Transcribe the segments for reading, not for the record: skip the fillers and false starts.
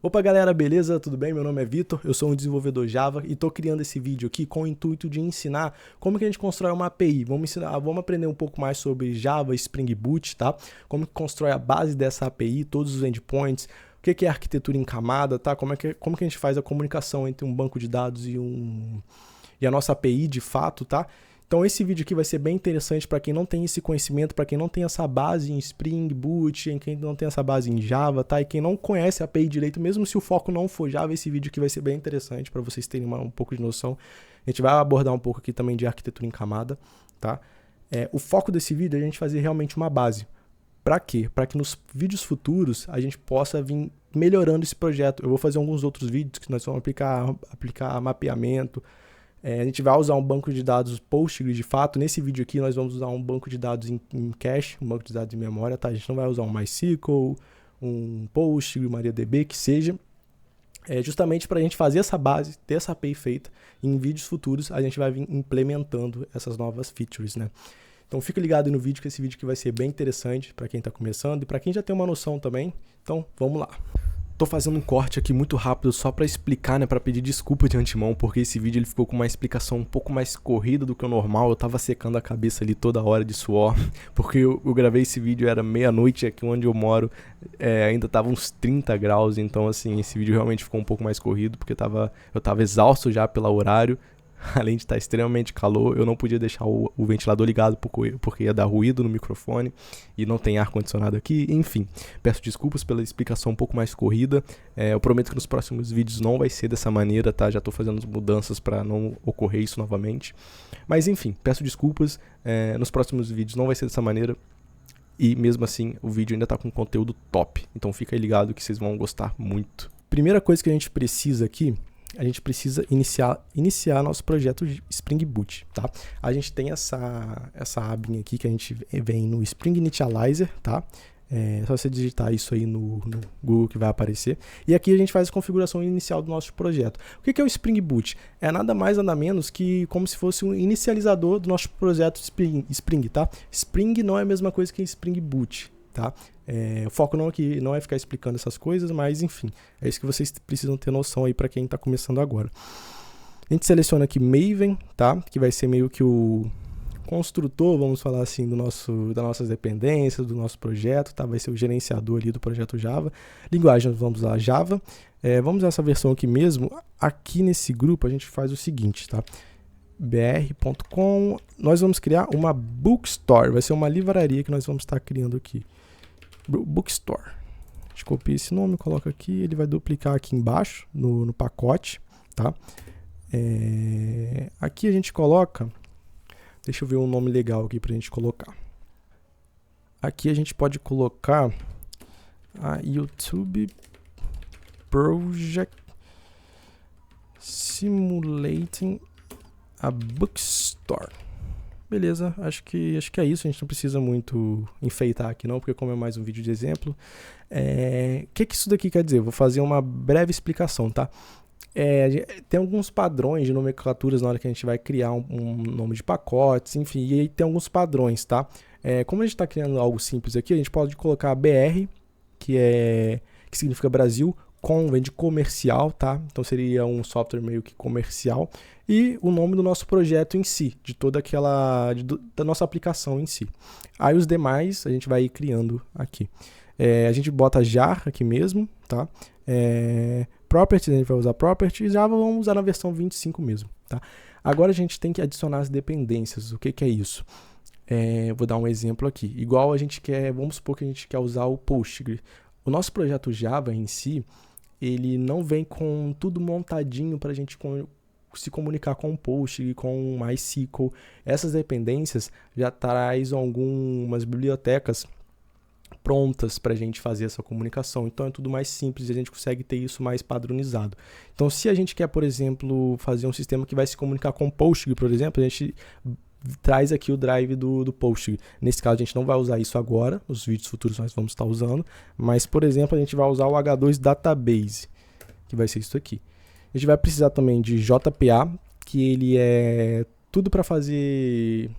Opa galera, beleza? Tudo bem? Meu nome é Vitor, eu sou um desenvolvedor Java e estou criando esse vídeo aqui com o intuito de ensinar como que a gente constrói uma API. Vamos aprender um pouco mais sobre Java, Spring Boot, tá? Como que constrói a base dessa API, todos os endpoints, o que é arquitetura em camada, tá? Como que a gente faz a comunicação entre um banco de dados e a nossa API de fato, tá? Então esse vídeo aqui vai ser bem interessante para quem não tem esse conhecimento, para quem não tem essa base em Spring Boot, em quem não tem essa base em Java, tá? E quem não conhece a API direito, mesmo se o foco não for Java, esse vídeo aqui vai ser bem interessante para vocês terem um pouco de noção. A gente vai abordar um pouco aqui também de arquitetura em camada, tá? O foco desse vídeo é a gente fazer realmente uma base. Para quê? Para que nos vídeos futuros a gente possa vir melhorando esse projeto. Eu vou fazer alguns outros vídeos que nós vamos aplicar mapeamento. A gente vai usar um banco de dados Postgres de fato. Nesse vídeo aqui nós vamos usar um banco de dados em cache, um banco de dados em memória, tá? A gente não vai usar um MySQL, um Postgres, MariaDB, que seja. Justamente para a gente fazer essa base, ter essa API feita. E em vídeos futuros a gente vai vir implementando essas novas features, né? Então fica ligado aí no vídeo, que esse vídeo aqui vai ser bem interessante para quem está começando e para quem já tem uma noção também. Então vamos lá. Tô fazendo um corte aqui muito rápido só para explicar, né, para pedir desculpa de antemão, porque esse vídeo ele ficou com uma explicação um pouco mais corrida do que o normal. Eu tava secando a cabeça ali toda hora de suor, porque eu gravei esse vídeo, era meia-noite aqui onde eu moro, ainda tava uns 30 graus, então assim, esse vídeo realmente ficou um pouco mais corrido, porque eu tava exausto já pelo horário. Além de estar extremamente calor, eu não podia deixar o ventilador ligado porque ia dar ruído no microfone e não tem ar-condicionado aqui. Enfim, peço desculpas pela explicação um pouco mais corrida. Eu prometo que nos próximos vídeos não vai ser dessa maneira, tá? Já estou fazendo as mudanças para não ocorrer isso novamente. Mas enfim, peço desculpas. Nos próximos vídeos não vai ser dessa maneira. E mesmo assim, o vídeo ainda está com conteúdo top. Então fica aí ligado que vocês vão gostar muito. Primeira coisa que a gente precisa aqui, a gente precisa iniciar nosso projeto Spring Boot, tá? A gente tem essa abinha aqui que a gente vem no Spring Initializer, tá? É só você digitar isso aí no Google que vai aparecer. E aqui a gente faz a configuração inicial do nosso projeto. O que é o Spring Boot? É nada mais, nada menos que como se fosse um inicializador do nosso projeto Spring, tá? Spring não é a mesma coisa que Spring Boot, tá? O foco não é ficar explicando essas coisas, mas enfim, é isso que vocês precisam ter noção aí para quem está começando agora. A gente seleciona aqui Maven, tá? Que vai ser meio que o construtor, vamos falar assim, das nossas dependências, do nosso projeto, tá? Vai ser o gerenciador ali do projeto Java. Linguagem, vamos usar Java. Vamos usar essa versão aqui mesmo. Aqui nesse grupo a gente faz o seguinte, tá? br.com, nós vamos criar uma bookstore, vai ser uma livraria que nós vamos estar criando aqui. Bookstore. A gente copia esse nome, coloca aqui, ele vai duplicar aqui embaixo no pacote, tá? Aqui a gente coloca, deixa eu ver um nome legal aqui pra gente colocar. Aqui a gente pode colocar a YouTube Project Simulating a Bookstore. Beleza, acho que é isso, a gente não precisa muito enfeitar aqui não, porque como é mais um vídeo de exemplo. O que isso daqui quer dizer? Vou fazer uma breve explicação, tá? Tem alguns padrões de nomenclaturas na hora que a gente vai criar um nome de pacotes, enfim, e aí tem alguns padrões, tá? Como a gente está criando algo simples aqui, a gente pode colocar BR, que significa Brasil, com vem de comercial, tá? Então seria um software meio que comercial. E o nome do nosso projeto em si, de toda da nossa aplicação em si. Aí os demais a gente vai ir criando aqui. A gente bota jar aqui mesmo, tá? Properties, a gente vai usar properties, Java vamos usar na versão 25 mesmo, tá? Agora a gente tem que adicionar as dependências. O que é isso? Vou dar um exemplo aqui. Igual a gente vamos supor que a gente quer usar o Postgres. O nosso projeto Java em si, ele não vem com tudo montadinho para a gente se comunicar com o Postgres, com o MySQL. Essas dependências já traz algumas bibliotecas prontas para a gente fazer essa comunicação. Então é tudo mais simples e a gente consegue ter isso mais padronizado. Então se a gente quer, por exemplo, fazer um sistema que vai se comunicar com o Postgres, por exemplo, a gente traz aqui o drive do Postgres. Nesse caso a gente não vai usar isso agora, nos vídeos futuros nós vamos estar usando, mas por exemplo a gente vai usar o H2 Database, que vai ser isso aqui. A gente vai precisar também de JPA, que ele é tudo para fazer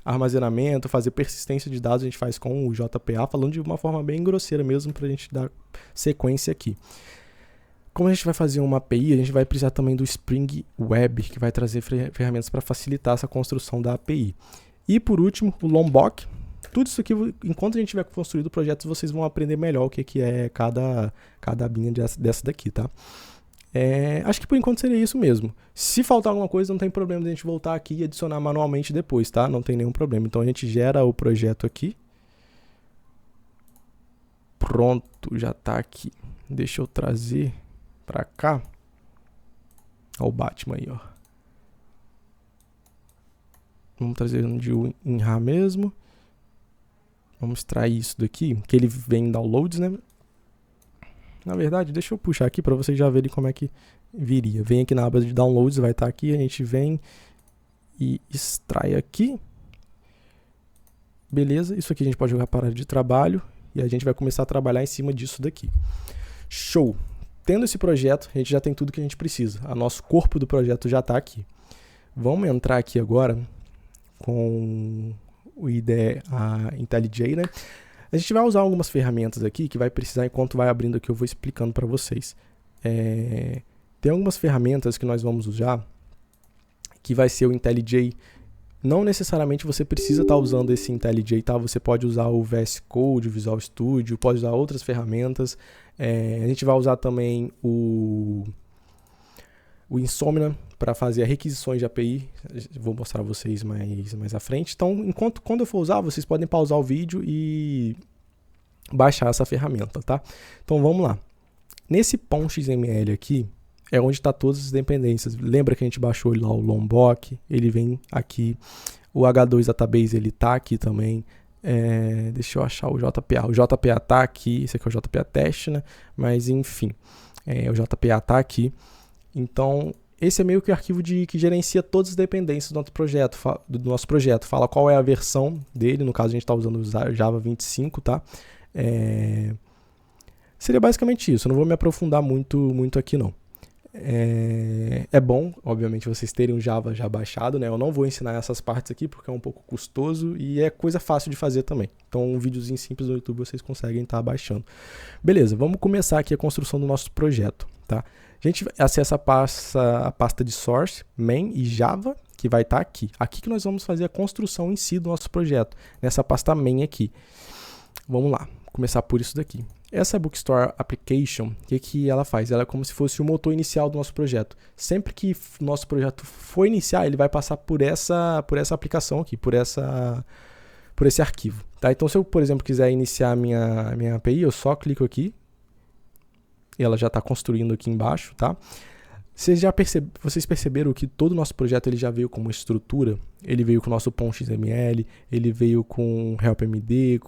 armazenamento, fazer persistência de dados, a gente faz com o JPA, falando de uma forma bem grosseira mesmo, para a gente dar sequência aqui. Como a gente vai fazer uma API, a gente vai precisar também do Spring Web, que vai trazer ferramentas para facilitar essa construção da API. E por último, o Lombok. Tudo isso aqui, enquanto a gente tiver construído projetos, vocês vão aprender melhor o que é cada abinha dessa daqui, tá? Acho que por enquanto seria isso mesmo. Se faltar alguma coisa, não tem problema de a gente voltar aqui e adicionar manualmente depois, tá? Não tem nenhum problema. Então a gente gera o projeto aqui. Pronto, já tá aqui. Deixa eu trazer pra cá. Olha o Batman aí, ó. Vamos trazer um de WinRAR mesmo. Vamos extrair isso daqui, que ele vem em downloads, né? Na verdade, deixa eu puxar aqui para vocês já verem como é que viria. Vem aqui na aba de downloads, vai estar aqui, a gente vem e extrai aqui. Beleza, isso aqui a gente pode jogar para área de trabalho e a gente vai começar a trabalhar em cima disso daqui. Show! Tendo esse projeto, a gente já tem tudo que a gente precisa. O nosso corpo do projeto já está aqui. Vamos entrar aqui agora com o IDE IntelliJ, né? A gente vai usar algumas ferramentas aqui que vai precisar, enquanto vai abrindo aqui eu vou explicando para vocês. Tem algumas ferramentas que nós vamos usar, que vai ser o IntelliJ. Não necessariamente você precisa estar usando esse IntelliJ, tá? Você pode usar o VS Code, o Visual Studio, pode usar outras ferramentas. A gente vai usar também o Insomnia para fazer requisições de API. Vou mostrar a vocês mais à frente. Então, quando eu for usar, vocês podem pausar o vídeo e baixar essa ferramenta, tá? Então, vamos lá. Nesse .xml aqui é onde está todas as dependências. Lembra que a gente baixou lá o Lombok? Ele vem aqui. O H2 Database, ele tá aqui também. Deixa eu achar o JPA. O JPA tá aqui. Esse aqui é o JPA teste, né? Mas, enfim. O JPA tá aqui. Então, esse é meio que o arquivo que gerencia todas as dependências do nosso projeto. Fala qual é a versão dele. No caso, a gente está usando o Java 25, tá? Seria basicamente isso. Eu não vou me aprofundar muito aqui, não. É bom, obviamente, vocês terem o Java já baixado, né? Eu não vou ensinar essas partes aqui porque é um pouco custoso e é coisa fácil de fazer também. Então, um videozinho simples no YouTube vocês conseguem estar baixando. Beleza, vamos começar aqui a construção do nosso projeto, tá? A gente acessa a pasta de source, main e Java, que vai estar aqui. Aqui que nós vamos fazer a construção em si do nosso projeto, nessa pasta main aqui. Vamos lá, começar por isso daqui. Essa Bookstore Application, o que ela faz? Ela é como se fosse o motor inicial do nosso projeto. Sempre que o nosso projeto for iniciar, ele vai passar por essa aplicação aqui, por esse arquivo. Tá? Então, se eu, por exemplo, quiser iniciar a minha API, eu só clico aqui. E ela já está construindo aqui embaixo, tá? Vocês perceberam que todo o nosso projeto ele já veio com uma estrutura? Ele veio com o nosso .xml, ele veio com helpmd,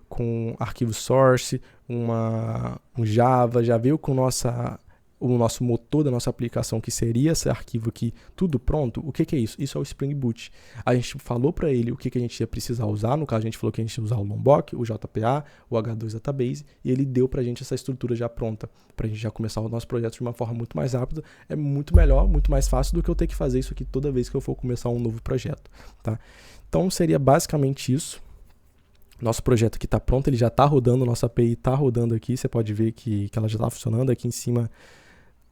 com arquivo source, um Java, já veio com o nosso motor da nossa aplicação, que seria esse arquivo aqui, tudo pronto. O que é isso? Isso é o Spring Boot. A gente falou para ele o que a gente ia precisar usar. No caso, a gente falou que a gente ia usar o Lombok, o JPA, o H2 Database, e ele deu para a gente essa estrutura já pronta, para a gente já começar o nosso projeto de uma forma muito mais rápida. É muito melhor, muito mais fácil do que eu ter que fazer isso aqui toda vez que eu for começar um novo projeto, tá? Então, seria basicamente isso. Nosso projeto aqui está pronto, ele já está rodando, nossa API está rodando aqui. Você pode ver que ela já está funcionando. Aqui em cima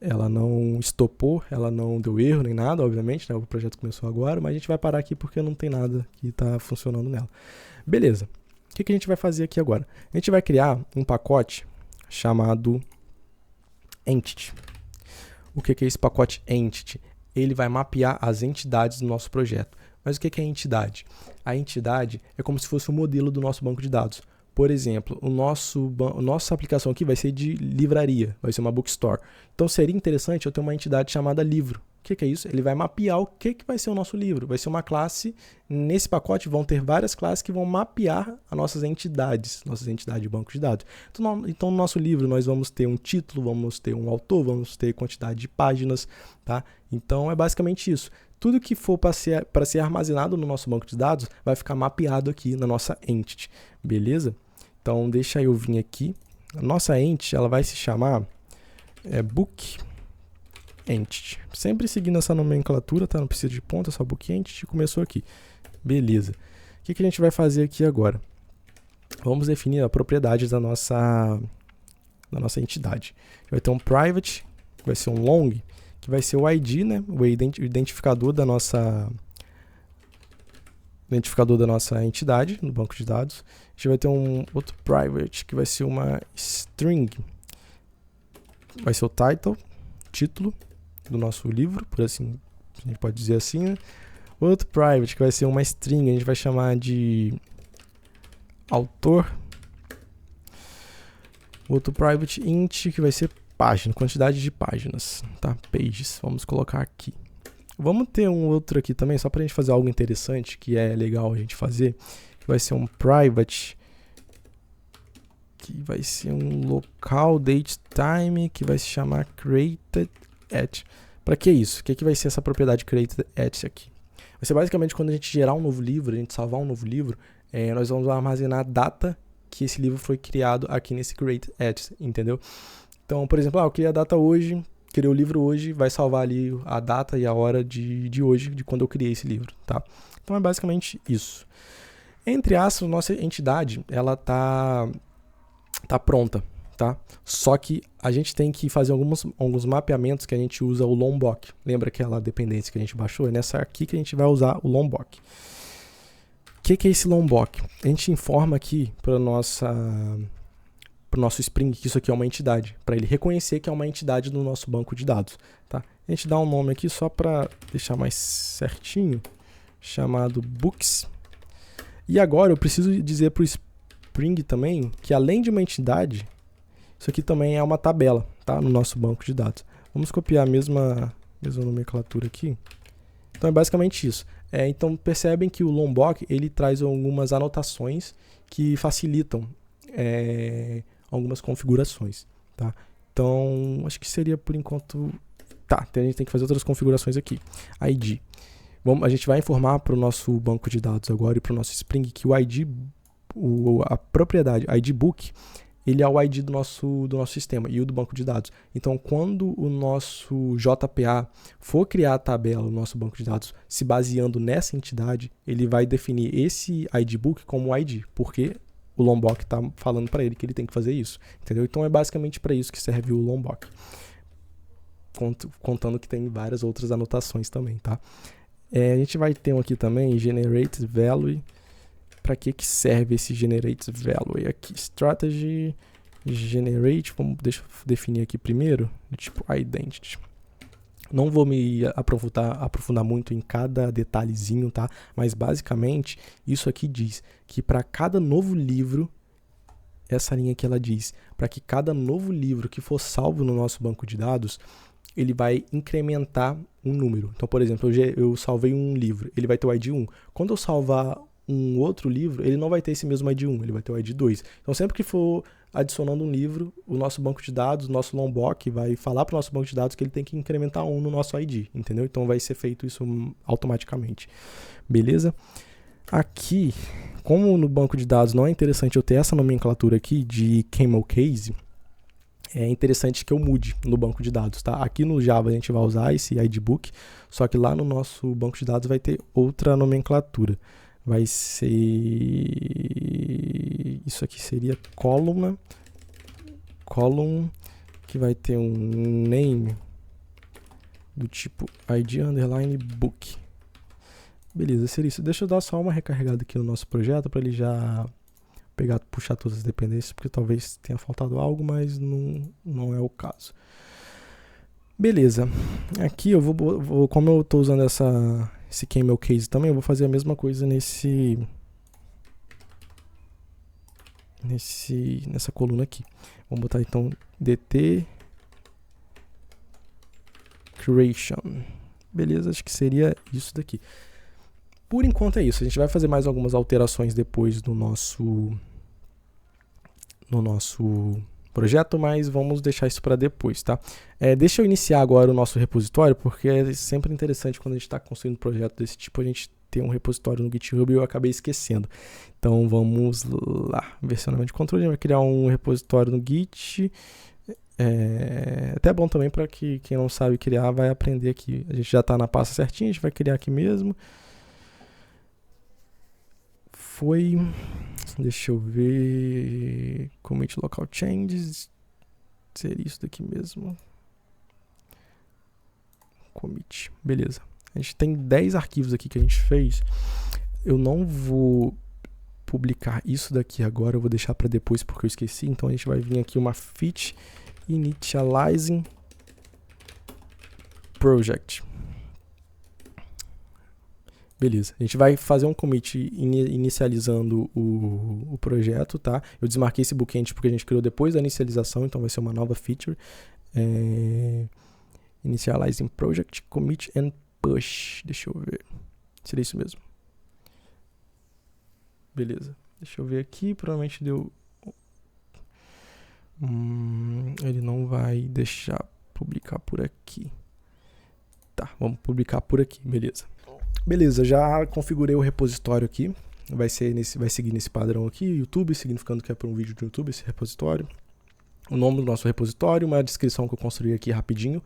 ela não estopou, ela não deu erro nem nada, obviamente, né? O projeto começou agora, mas a gente vai parar aqui porque não tem nada que está funcionando nela. Beleza, o que a gente vai fazer aqui agora? A gente vai criar um pacote chamado Entity. O que é esse pacote Entity? Ele vai mapear as entidades do nosso projeto. Mas o que é a entidade? A entidade é como se fosse o modelo do nosso banco de dados. Por exemplo, nossa aplicação aqui vai ser de livraria, vai ser uma bookstore. Então seria interessante eu ter uma entidade chamada livro. O que é isso? Ele vai mapear o que vai ser o nosso livro. Vai ser uma classe, nesse pacote vão ter várias classes que vão mapear as nossas entidades de banco de dados. Então no nosso livro nós vamos ter um título, vamos ter um autor, vamos ter quantidade de páginas, tá? Então é basicamente isso. Tudo que for para ser armazenado no nosso banco de dados vai ficar mapeado aqui na nossa entity, beleza? Então deixa eu vir aqui. A nossa entity ela vai se chamar book entity. Sempre seguindo essa nomenclatura, tá? Não precisa de ponto, é só book entity, começou aqui. Beleza. O que a gente vai fazer aqui agora? Vamos definir a propriedade da nossa entidade. Vai ter um private, que vai ser um long, que vai ser o ID, né? O identificador da nossa entidade no banco de dados. A gente vai ter um outro private, que vai ser uma string. Vai ser o título do nosso livro, por assim, a gente pode dizer assim, né? Outro private, que vai ser uma string, a gente vai chamar de autor. Outro private int, que vai ser página, quantidade de páginas, tá? Pages, vamos colocar aqui. Vamos ter um outro aqui também, só para a gente fazer algo interessante, que é legal a gente fazer, que vai ser um private, que vai ser um local date time, que vai se chamar created at. Para que isso? O que vai ser essa propriedade created at aqui? Vai ser basicamente quando a gente gerar um novo livro, a gente salvar um novo livro, nós vamos armazenar a data que esse livro foi criado aqui nesse created at, entendeu? Então, por exemplo, eu criei a data hoje, criei o livro hoje, vai salvar ali a data e a hora de hoje, de quando eu criei esse livro, tá? Então é basicamente isso. Entre aspas, nossa entidade, ela tá pronta, tá? Só que a gente tem que fazer alguns mapeamentos que a gente usa o Lombok. Lembra aquela dependência que a gente baixou? É nessa aqui que a gente vai usar o Lombok. O que é esse Lombok? A gente informa aqui para o nosso Spring que isso aqui é uma entidade, para ele reconhecer que é uma entidade no nosso banco de dados, tá? A gente dá um nome aqui só para deixar mais certinho, chamado Books. E agora eu preciso dizer para o Spring também que além de uma entidade, isso aqui também é uma tabela, tá? No nosso banco de dados. Vamos copiar a mesma nomenclatura aqui. Então é basicamente isso. Então percebem que o Lombok ele traz algumas anotações que facilitam algumas configurações, tá? Então acho que seria por enquanto. Tá, então a gente tem que fazer outras configurações aqui. ID. A gente vai informar para o nosso banco de dados agora e para o nosso Spring que o ID, a propriedade ID Book, ele é o ID do nosso sistema e o do banco de dados. Então, quando o nosso JPA for criar a tabela no nosso banco de dados se baseando nessa entidade, ele vai definir esse ID Book como ID, porque o Lombok está falando para ele que ele tem que fazer isso, entendeu? Então, é basicamente para isso que serve o Lombok. Contando que tem várias outras anotações também, tá? A gente vai ter aqui também Generate Value. Para que serve esse Generate Value aqui? Strategy Generate, deixa eu definir aqui primeiro, tipo Identity. Não vou me aprofundar muito em cada detalhezinho, tá? Mas basicamente, isso aqui diz que para cada novo livro, essa linha aqui ela diz, para que cada novo livro que for salvo no nosso banco de dados, ele vai incrementar um número. Então, por exemplo, eu salvei um livro, ele vai ter o ID 1. Quando eu salvar um outro livro, ele não vai ter esse mesmo ID 1, ele vai ter o ID 2. Então, sempre que for adicionando um livro, o nosso banco de dados, o nosso Lombok vai falar para o nosso banco de dados que ele tem que incrementar um no nosso ID, entendeu? Então, vai ser feito isso automaticamente. Beleza? Aqui, como no banco de dados não é interessante eu ter essa nomenclatura aqui de camel case, é interessante que eu mude no banco de dados, tá? Aqui no Java a gente vai usar esse ID Book, só que lá no nosso banco de dados vai ter outra nomenclatura. Vai ser... Isso aqui seria column, que vai ter um name do tipo ID underline book. Beleza, seria isso. Deixa eu dar só uma recarregada aqui no nosso projeto para ele já puxar todas as dependências, porque talvez tenha faltado algo, mas não é o caso. Beleza. Aqui eu vou como eu estou usando esse camel case também, eu vou fazer a mesma coisa nessa coluna aqui. Vamos botar então dt creation. Beleza, acho que seria isso daqui. Por enquanto é isso. A gente vai fazer mais algumas alterações depois no nosso projeto, mas vamos deixar isso para depois, tá? Deixa eu iniciar agora o nosso repositório, porque é sempre interessante quando a gente está construindo um projeto desse tipo, a gente ter um repositório no GitHub e eu acabei esquecendo. Então vamos lá, versionamento de controle, a gente vai criar um repositório no Git, até bom também para que quem não sabe criar vai aprender aqui. A gente já está na pasta certinha, a gente vai criar aqui mesmo. Deixa eu ver, commit local changes, seria isso daqui mesmo. Commit, beleza. A gente tem 10 arquivos aqui que a gente fez. Eu não vou publicar isso daqui agora, eu vou deixar para depois porque eu esqueci. Então a gente vai vir aqui uma fit initializing project. Beleza, a gente vai fazer um commit inicializando o projeto, tá? Eu desmarquei esse bookend porque a gente criou depois da inicialização, então vai ser uma nova feature. Initializing project, commit and push. Deixa eu ver. Seria isso mesmo. Beleza. Deixa eu ver aqui, provavelmente deu... ele não vai deixar publicar por aqui. Tá, vamos publicar por aqui, beleza. Beleza, já configurei o repositório aqui. Vai seguir nesse padrão aqui, YouTube, significando que é para um vídeo de YouTube esse repositório. O nome do nosso repositório, uma descrição que eu construí aqui rapidinho,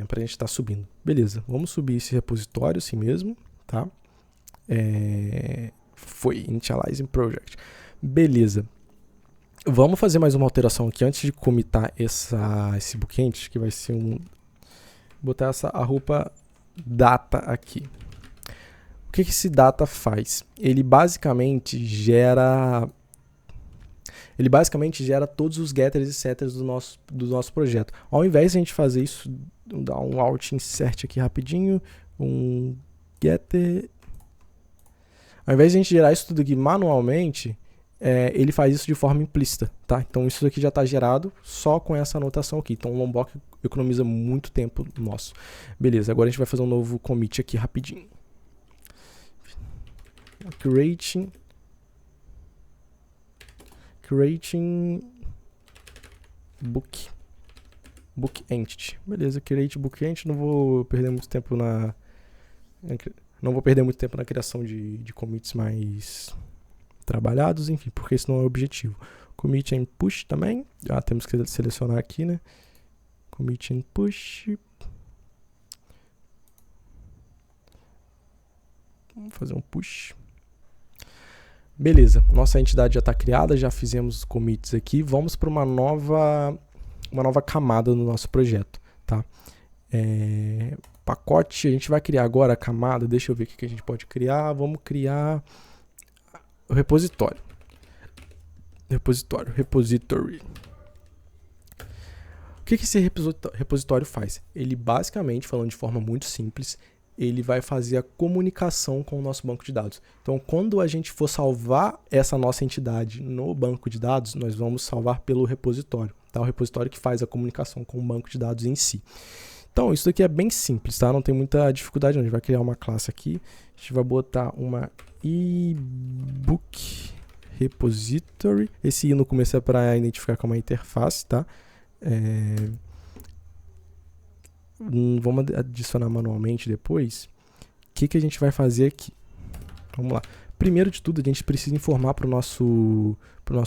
para a gente estar subindo. Beleza, vamos subir esse repositório assim mesmo, tá? Foi Initializing Project. Beleza. Vamos fazer mais uma alteração aqui antes de commitar esse bookend, que vai ser botar essa roupa data aqui. O que esse data faz? Ele basicamente gera todos os getters e setters do nosso projeto. Ao invés de a gente fazer isso, dar um alt insert aqui rapidinho, um getter. Ao invés de a gente gerar isso tudo aqui manualmente, ele faz isso de forma implícita, tá? Então isso aqui já está gerado só com essa anotação aqui. Então o Lombok economiza muito tempo nosso. Beleza, agora a gente vai fazer um novo commit aqui rapidinho. Creating book entity. Beleza, create book entity. Não vou perder muito tempo na criação de commits mais trabalhados, enfim, porque esse não é o objetivo. Commit and push também. Temos que selecionar aqui, né? Commit and push. Vamos fazer um push. Beleza, nossa entidade já está criada, já fizemos commits aqui. Vamos para uma nova camada no nosso projeto, tá? Pacote, a gente vai criar agora a camada. Deixa eu ver o que a gente pode criar. Vamos criar o repositório. Repository. O que esse repositório faz? Ele basicamente, falando de forma muito simples, ele vai fazer a comunicação com o nosso banco de dados. Então, quando a gente for salvar essa nossa entidade no banco de dados, nós vamos salvar pelo repositório, tá? O repositório que faz a comunicação com o banco de dados em si. Então, isso daqui é bem simples, tá? Não tem muita dificuldade não. A gente vai criar uma classe aqui. A gente vai botar uma ebook repository. Esse i no começo é para identificar como uma interface, tá? Vamos adicionar manualmente depois. O que a gente vai fazer aqui? Vamos lá. Primeiro de tudo, a gente precisa informar para o nosso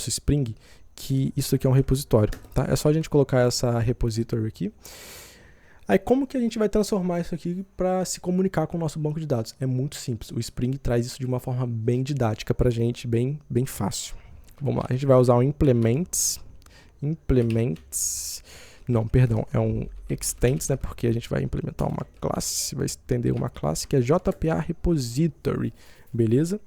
Spring que isso aqui é um repositório, tá? É só a gente colocar essa repository aqui. Aí como que a gente vai transformar isso aqui para se comunicar com o nosso banco de dados? É muito simples. O Spring traz isso de uma forma bem didática para a gente, bem fácil. Vamos lá. A gente vai usar o implements. Não, perdão, é um extends, né? Porque a gente vai implementar uma classe, vai estender uma classe que é JPA Repository, beleza?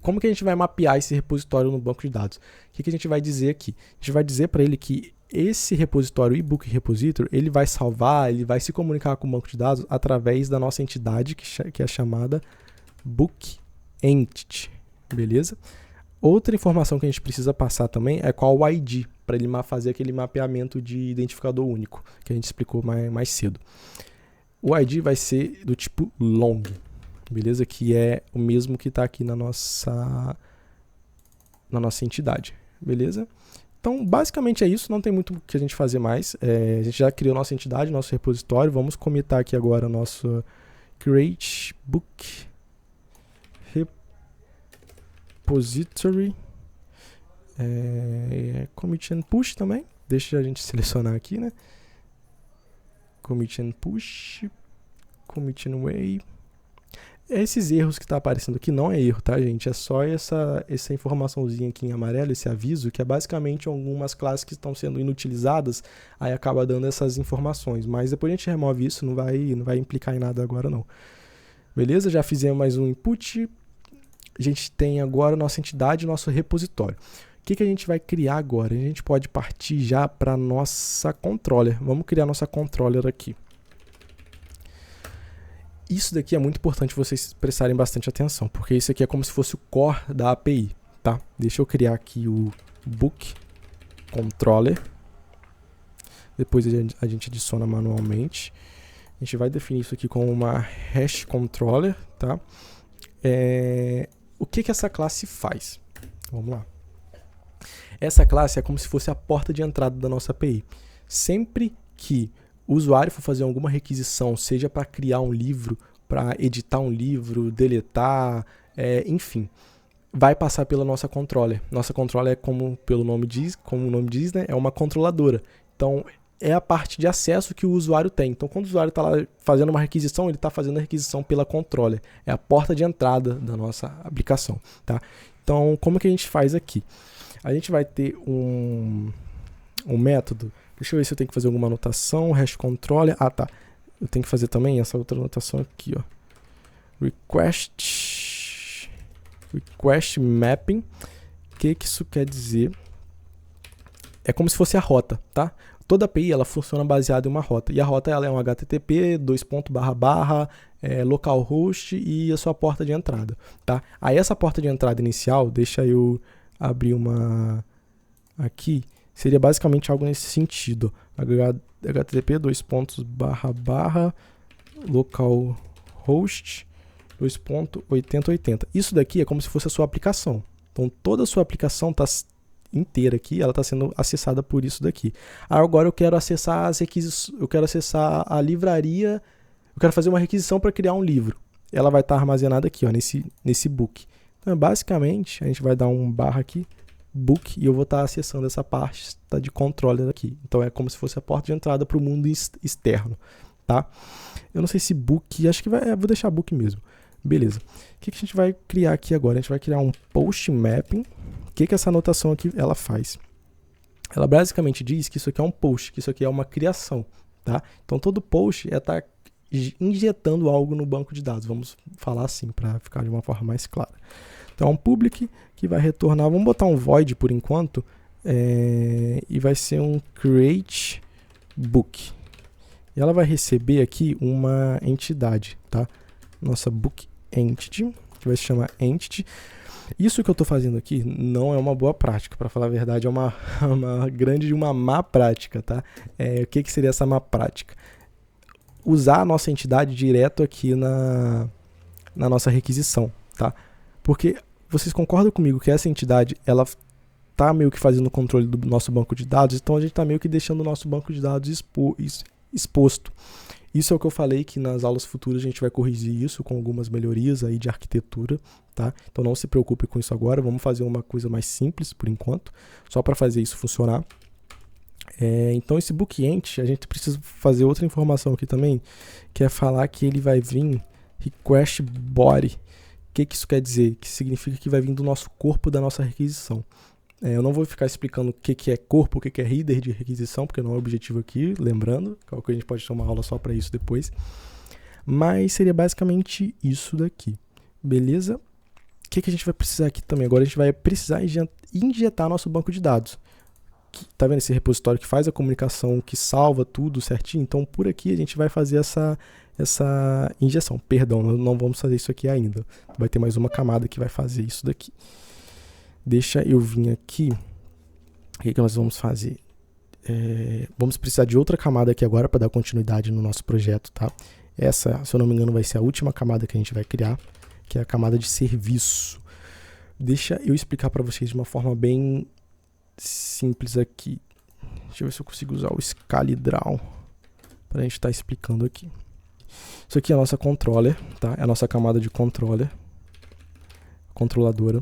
Como que a gente vai mapear esse repositório no banco de dados? O que a gente vai dizer aqui? A gente vai dizer para ele que esse repositório ebook repository, ele vai salvar, ele vai se comunicar com o banco de dados através da nossa entidade que é chamada book entity, beleza? Outra informação que a gente precisa passar também é qual o ID, para ele fazer aquele mapeamento de identificador único, que a gente explicou mais cedo. O ID vai ser do tipo long, beleza? Que é o mesmo que está aqui na nossa entidade, beleza? Então, basicamente é isso, não tem muito o que a gente fazer mais. A gente já criou nossa entidade, nosso repositório. Vamos comitar aqui agora nosso create book repository, commit and push também, Deixa a gente selecionar aqui, né? Commit and push, commit and way. Esses erros que tá aparecendo aqui não é erro, tá, gente? É só essa informaçãozinha aqui em amarelo, esse aviso, que é basicamente algumas classes que estão sendo inutilizadas, aí acaba dando essas informações. Mas depois a gente remove isso, não vai implicar em nada agora não. Beleza? Já fizemos mais um input. A gente tem agora nossa entidade, nosso repositório. O que a gente vai criar agora? A gente pode partir já para nossa controller. Vamos criar nossa controller aqui. Isso daqui é muito importante vocês prestarem bastante atenção, porque isso aqui é como se fosse o core da API, tá? Deixa eu criar aqui o book controller. Depois a gente adiciona manualmente. A gente vai definir isso aqui como uma hash controller, tá? O que essa classe faz? Vamos lá. Essa classe é como se fosse a porta de entrada da nossa API. Sempre que o usuário for fazer alguma requisição, seja para criar um livro, para editar um livro, deletar, enfim, vai passar pela nossa controller. Nossa controller é como o nome diz, né, é uma controladora. Então, é a parte de acesso que o usuário tem. Então, quando o usuário está lá fazendo uma requisição, ele está fazendo a requisição pela controller. É a porta de entrada da nossa aplicação, tá? Então, como que a gente faz aqui? A gente vai ter um método. Deixa eu ver se eu tenho que fazer alguma anotação. Hash controller. Ah, tá. Eu tenho que fazer também essa outra anotação aqui, ó. Request mapping. O que isso quer dizer? É como se fosse a rota, tá? Toda API ela funciona baseada em uma rota. E a rota ela é um HTTP, localhost e a sua porta de entrada, tá? Aí essa porta de entrada inicial, deixa eu abrir uma aqui, seria basicamente algo nesse sentido. HTTP localhost 2.8080. Isso daqui é como se fosse a sua aplicação. Então toda a sua aplicação está inteira aqui, ela está sendo acessada por isso daqui. Agora eu quero acessar as requisições, eu quero acessar a livraria, eu quero fazer uma requisição para criar um livro. Ela vai estar armazenada aqui, ó, nesse book. Então, basicamente, a gente vai dar um barra aqui, book, e eu vou estar acessando essa parte de controller aqui. Então, é como se fosse a porta de entrada para o mundo externo, tá? Eu não sei se book, acho que vou deixar book mesmo. Beleza. O que a gente vai criar aqui agora? A gente vai criar um post mapping. O que essa anotação aqui ela faz? Ela basicamente diz que isso aqui é um post, que isso aqui é uma criação, tá? Então, todo post estar injetando algo no banco de dados. Vamos falar assim, para ficar de uma forma mais clara. Então, é um public que vai retornar, vamos botar um void por enquanto, e vai ser um create book. E ela vai receber aqui uma entidade, tá? Nossa book entity, que vai se chamar entity. Isso que eu estou fazendo aqui não é uma boa prática, para falar a verdade, é uma má prática, tá? O que seria essa má prática? Usar a nossa entidade direto aqui na nossa requisição, tá? Porque vocês concordam comigo que essa entidade, ela tá meio que fazendo o controle do nosso banco de dados, então a gente tá meio que deixando o nosso banco de dados exposto. Isso é o que eu falei que nas aulas futuras a gente vai corrigir isso com algumas melhorias aí de arquitetura, tá? Então não se preocupe com isso agora, vamos fazer uma coisa mais simples por enquanto, só para fazer isso funcionar. Então esse bookend, a gente precisa fazer outra informação aqui também, que é falar que ele vai vir request body. O que isso quer dizer? Que significa que vai vir do nosso corpo da nossa requisição. Eu não vou ficar explicando o que é corpo, o que é header de requisição, porque não é o objetivo aqui, lembrando, que a gente pode ter uma aula só para isso depois. Mas seria basicamente isso daqui, beleza? O que a gente vai precisar aqui também? Agora a gente vai precisar injetar nosso banco de dados. Tá vendo esse repositório que faz a comunicação, que salva tudo certinho? Então por aqui a gente vai fazer essa injeção. Perdão, não vamos fazer isso aqui ainda. Vai ter mais uma camada que vai fazer isso daqui. Deixa eu vir aqui. O que nós vamos fazer? Vamos precisar de outra camada aqui agora para dar continuidade no nosso projeto, tá? Essa, se eu não me engano, vai ser a última camada que a gente vai criar, que é a camada de serviço. Deixa eu explicar para vocês de uma forma bem simples aqui. Deixa eu ver se eu consigo usar o ScaleDraw para a gente estar explicando aqui. Isso aqui é a nossa controller, tá? É a nossa camada de controller, controladora.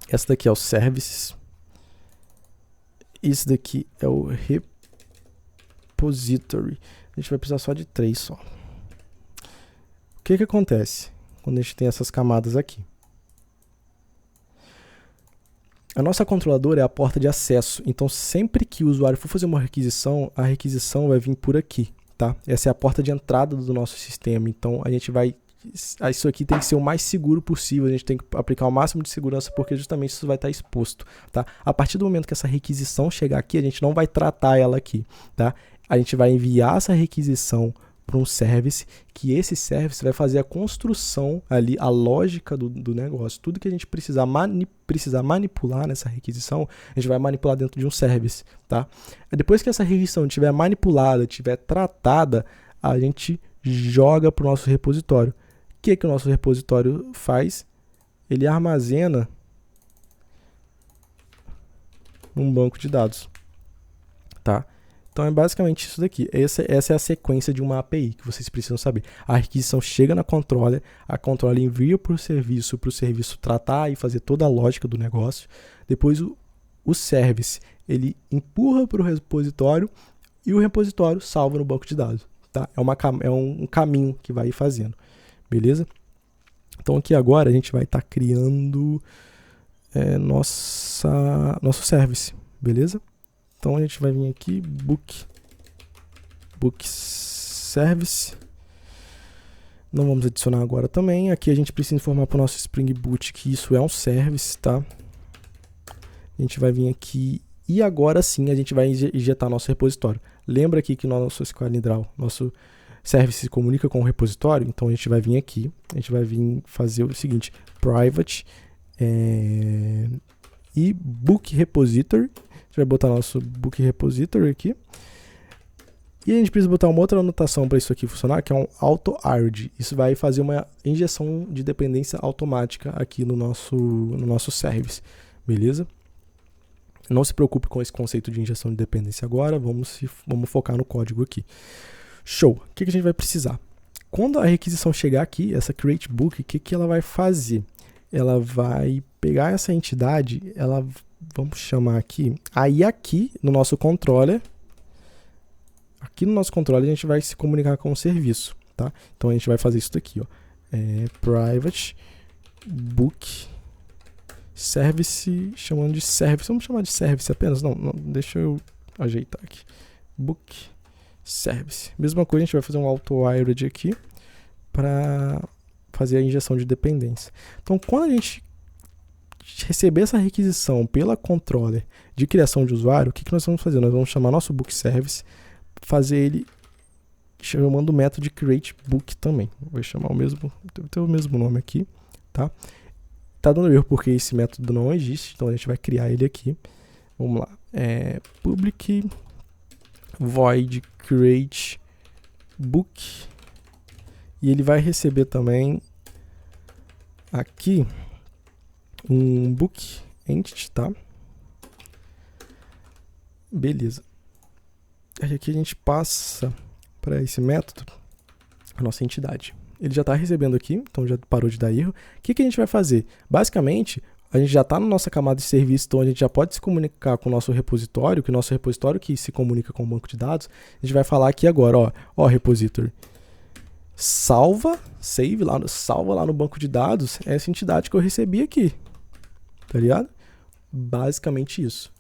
Essa daqui é o services. Esse daqui é o repository. A gente vai precisar só de 3 só. O que acontece quando a gente tem essas camadas aqui? A nossa controladora é a porta de acesso, então sempre que o usuário for fazer uma requisição, a requisição vai vir por aqui, tá? Essa é a porta de entrada do nosso sistema, então a gente vai... Isso aqui tem que ser o mais seguro possível, a gente tem que aplicar o máximo de segurança porque justamente isso vai estar exposto, tá? A partir do momento que essa requisição chegar aqui, a gente não vai tratar ela aqui, tá? A gente vai enviar essa requisição para um service, que esse service vai fazer a construção ali, a lógica do negócio. Tudo que a gente precisar manipular nessa requisição, a gente vai manipular dentro de um service, tá? Depois que essa requisição estiver manipulada, estiver tratada, a gente joga para o nosso repositório. O que o nosso repositório faz? Ele armazena num banco de dados, tá? Então é basicamente isso daqui. Essa é a sequência de uma API que vocês precisam saber. A requisição chega na controller, a controller envia para o serviço tratar e fazer toda a lógica do negócio. Depois o service ele empurra para o repositório e o repositório salva no banco de dados. Tá? É um caminho que vai ir fazendo. Beleza? Então aqui agora a gente vai estar criando nosso service. Beleza? Então a gente vai vir aqui, book service. Não vamos adicionar agora também. Aqui a gente precisa informar para o nosso Spring Boot que isso é um service, tá? A gente vai vir aqui e agora sim a gente vai injetar nosso repositório. Lembra aqui que nosso SQL nosso service se comunica com o repositório? Então a gente vai vir aqui, a gente vai vir fazer o seguinte, private e book repository. A gente vai botar nosso book repository aqui. E a gente precisa botar uma outra anotação para isso aqui funcionar, que é um auto-ARD. Isso vai fazer uma injeção de dependência automática aqui no nosso service. Beleza? Não se preocupe com esse conceito de injeção de dependência agora. Vamos focar no código aqui. Show! O que a gente vai precisar? Quando a requisição chegar aqui, essa create book, o que ela vai fazer? Ela vai pegar essa entidade, vamos chamar aqui, aí aqui no nosso controller, a gente vai se comunicar com o serviço, tá? Então a gente vai fazer isso daqui, ó, private book service, chamando de service, vamos chamar de service apenas, não, deixa eu ajeitar aqui, book service, mesma coisa, a gente vai fazer um auto-ARD aqui, para fazer a injeção de dependência. Então quando a gente receber essa requisição pela controller de criação de usuário, o que nós vamos fazer? Nós vamos chamar nosso book service, fazer ele chamando o método de create book também. Vou chamar tem o mesmo nome aqui, tá? Tá dando erro porque esse método não existe, então a gente vai criar ele aqui. Vamos lá, public void create book e ele vai receber também aqui um book entity, tá? Beleza. Aí aqui a gente passa para esse método a nossa entidade. Ele já está recebendo aqui, então já parou de dar erro. O que a gente vai fazer? Basicamente, a gente já está na nossa camada de serviço, então a gente já pode se comunicar com o nosso repositório, que o nosso repositório que se comunica com o banco de dados. A gente vai falar aqui agora, ó repository. Salva lá no banco de dados essa entidade que eu recebi aqui. Tá ligado? Basicamente isso.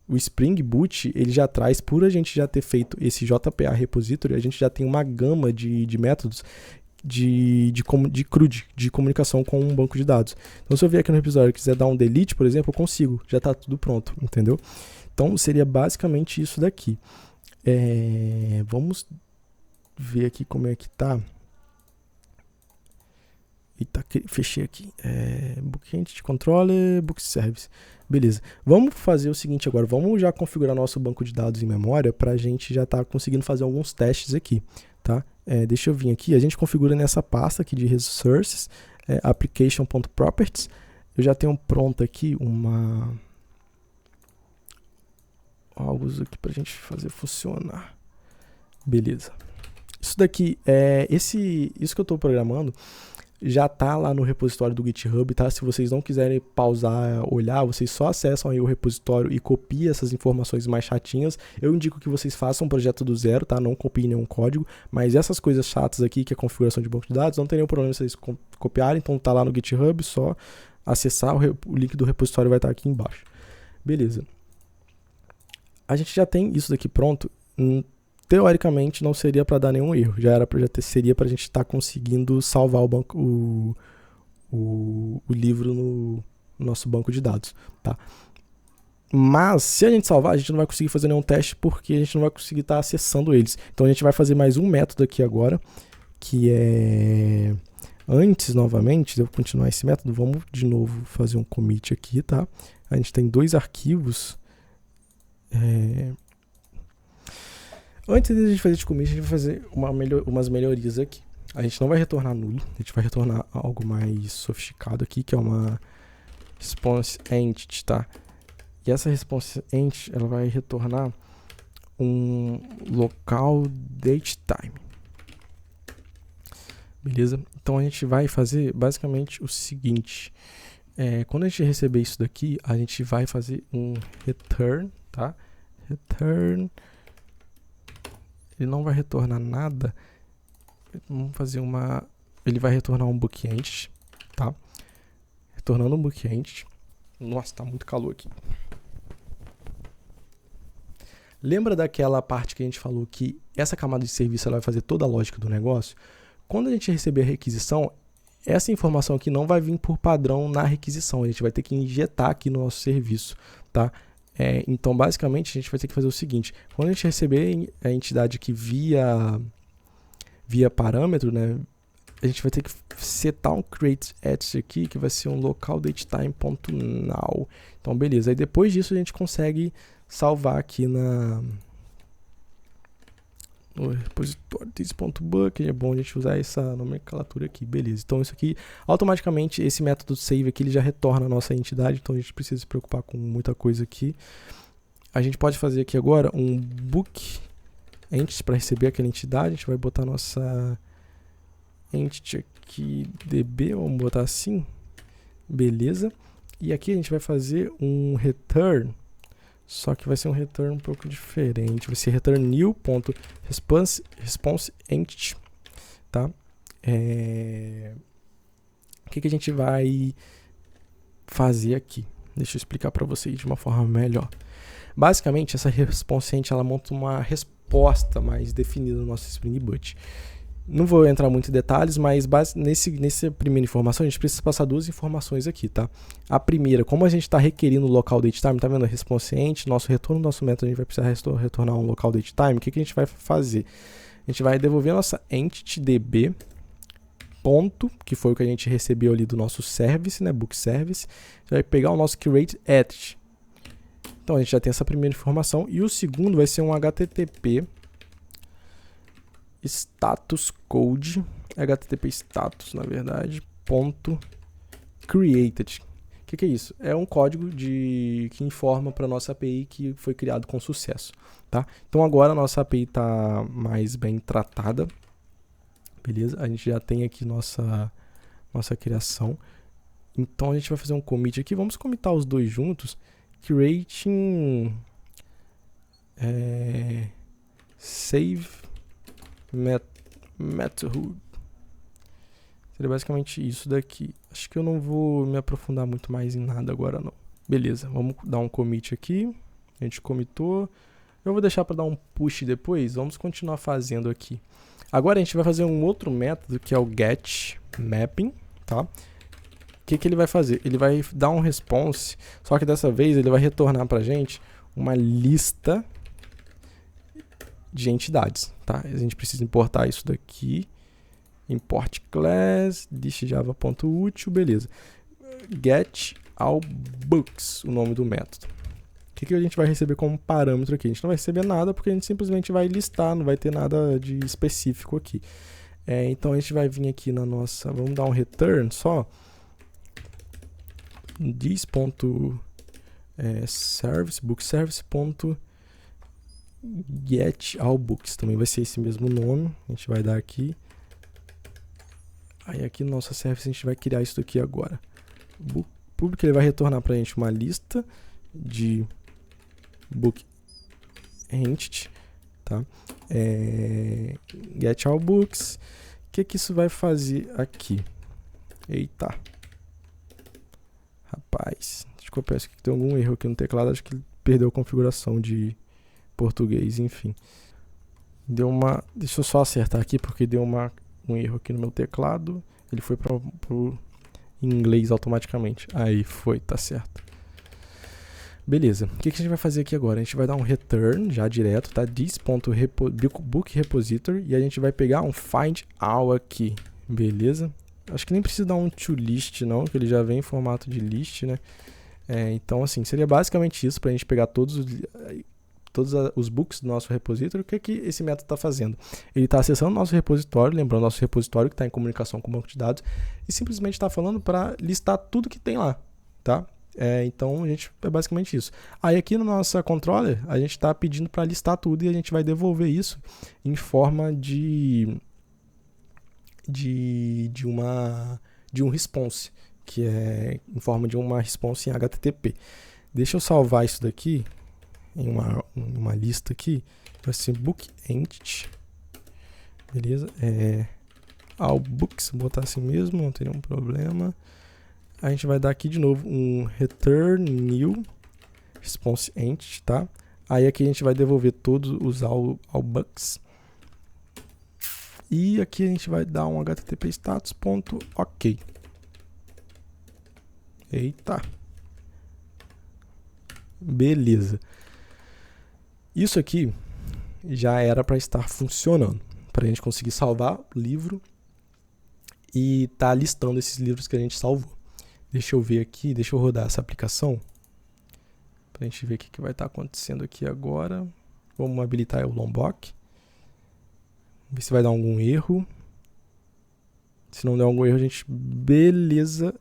O Spring Boot, ele já traz, por a gente já ter feito esse JPA repository, a gente já tem uma gama de métodos de CRUD, de comunicação com um banco de dados. Então, se eu vier aqui no repository e quiser dar um delete, por exemplo, eu consigo. Já está tudo pronto, entendeu? Então, seria basicamente isso daqui. Vamos ver aqui como é que tá. Eita, fechei aqui. Book Entity Controller, Book Service. Beleza. Vamos fazer o seguinte agora. Vamos já configurar nosso banco de dados em memória para a gente já estar conseguindo fazer alguns testes aqui, tá? Deixa eu vir aqui. A gente configura nessa pasta aqui de resources, application.properties. Eu já tenho pronto aqui algo aqui para a gente fazer funcionar. Beleza. Isso daqui isso que eu estou programando já tá lá no repositório do GitHub, tá? Se vocês não quiserem pausar, olhar, vocês só acessam aí o repositório e copiam essas informações mais chatinhas. Eu indico que vocês façam um projeto do zero, tá? Não copiem nenhum código, mas essas coisas chatas aqui, que é a configuração de banco de dados, não tem nenhum problema vocês copiarem, então tá lá no GitHub, só acessar, o link do repositório vai estar aqui embaixo. Beleza. A gente já tem isso daqui pronto. Teoricamente não seria para dar nenhum erro, seria para a gente estar conseguindo salvar o livro no nosso banco de dados, tá? Mas se a gente salvar, a gente não vai conseguir fazer nenhum teste porque a gente não vai conseguir estar acessando eles. Então a gente vai fazer mais um método aqui agora, que é... Antes, novamente, de eu continuar esse método, vamos de novo fazer um commit aqui, tá? A gente tem 2 arquivos. Antes de a gente fazer esse commit, a gente vai fazer umas melhorias aqui. A gente não vai retornar nulo, a gente vai retornar algo mais sofisticado aqui, que é uma response entity, tá? E essa response entity, ela vai retornar um local datetime. Beleza? Então a gente vai fazer basicamente o seguinte. Quando a gente receber isso daqui, a gente vai fazer um return, tá? Return. Ele não vai retornar nada. Vamos fazer uma... Ele vai retornar um book entity, tá? Retornando um book entity. Nossa, tá muito calor aqui. Lembra daquela parte que a gente falou que essa camada de serviço ela vai fazer toda a lógica do negócio? Quando a gente receber a requisição, essa informação aqui não vai vir por padrão na requisição. A gente vai ter que injetar aqui no nosso serviço, tá? Então, basicamente, a gente vai ter que fazer o seguinte. Quando a gente receber a entidade aqui via parâmetro, né? A gente vai ter que setar um create at aqui, que vai ser um local datetime.now. Então, beleza. Aí depois disso a gente consegue salvar aqui no repositório this.bucket. É bom a gente usar essa nomenclatura aqui, beleza. Então isso aqui, automaticamente, esse método save aqui, ele já retorna a nossa entidade, então a gente precisa se preocupar com muita coisa aqui. A gente pode fazer aqui agora um book entity para receber aquela entidade. A gente vai botar nossa entity aqui, db, vamos botar assim, beleza. E aqui a gente vai fazer um return, só que vai ser um return um pouco diferente. Vai ser return new.response entity, tá? O que a gente vai fazer aqui? Deixa eu explicar para vocês de uma forma melhor. Basicamente, essa response entity, ela monta uma resposta mais definida no nosso Spring Boot. Não vou entrar muito em detalhes, mas nessa primeira informação a gente precisa passar 2 informações aqui, tá? A primeira, como a gente está requerindo o local datetime, tá vendo? A response entity, nosso retorno do nosso método, a gente vai precisar retornar um local datetime. O que a gente vai fazer? A gente vai devolver a nossa entity db, ponto, que foi o que a gente recebeu ali do nosso service, né? Book service. A gente vai pegar o nosso create at. Então a gente já tem essa primeira informação. E o segundo vai ser um http status code, http status, na verdade, ponto created. O que é isso? É um código que informa para a nossa API que foi criado com sucesso, tá? Então agora a nossa API está mais bem tratada, beleza? A gente já tem aqui nossa criação. Então a gente vai fazer um commit aqui, vamos commitar os dois juntos, creating save method. Seria basicamente isso daqui. Acho que eu não vou me aprofundar muito mais em nada agora não. Beleza, vamos dar um commit aqui. A gente commitou. Eu vou deixar para dar um push depois. Vamos continuar fazendo aqui. Agora a gente vai fazer um outro método que é o getMapping, tá? O que ele vai fazer? Ele vai dar um response, só que dessa vez ele vai retornar para a gente uma lista de entidades, tá? A gente precisa importar isso daqui. Import class, listjava.util, beleza. Get all books, o nome do método. O que a gente vai receber como parâmetro aqui? A gente não vai receber nada porque a gente simplesmente vai listar, não vai ter nada de específico aqui. Então a gente vai vir aqui na nossa, vamos dar um return só. This.service, book service. Get all books, também vai ser esse mesmo nome, a gente vai dar aqui. Aí aqui no nosso service a gente vai criar isso aqui agora. Public, ele vai retornar pra gente uma lista de book entity, tá? Get all books. O que isso vai fazer aqui? Eita. Rapaz, deixa eu copiar isso aqui, que tem algum erro aqui no teclado, acho que ele perdeu a configuração de português, enfim. Deu uma... Deixa eu só acertar aqui, porque deu um erro aqui no meu teclado. Ele foi pro inglês automaticamente. Aí foi, tá certo. Beleza, o que a gente vai fazer aqui agora? A gente vai dar um return já direto, tá? This.book repository, e a gente vai pegar um find all aqui, beleza? Acho que nem precisa dar um toList não, que ele já vem em formato de list, né? Então assim, seria basicamente isso, pra gente pegar todos os books do nosso repositório. O que esse método está fazendo? Ele está acessando o nosso repositório, lembrando nosso repositório que está em comunicação com o banco de dados, e simplesmente está falando para listar tudo que tem lá, tá? Então, é basicamente isso. Aí aqui no nosso controller, a gente está pedindo para listar tudo e a gente vai devolver isso em forma de um response, que é em forma de uma response em HTTP. Deixa eu salvar isso daqui em uma lista aqui, vai ser book entity, beleza? All books, vou botar assim mesmo, não tem nenhum problema. A gente vai dar aqui de novo um return new response entity, tá? Aí aqui a gente vai devolver todos os all books. E aqui a gente vai dar um http status.ok. Eita. Beleza. Isso aqui já era para estar funcionando, para a gente conseguir salvar o livro e tá listando esses livros que a gente salvou. Deixa eu ver aqui, deixa eu rodar essa aplicação para a gente ver o que vai estar acontecendo aqui agora. Vamos habilitar o Lombok. Ver se vai dar algum erro. Se não der algum erro, a gente... Beleza,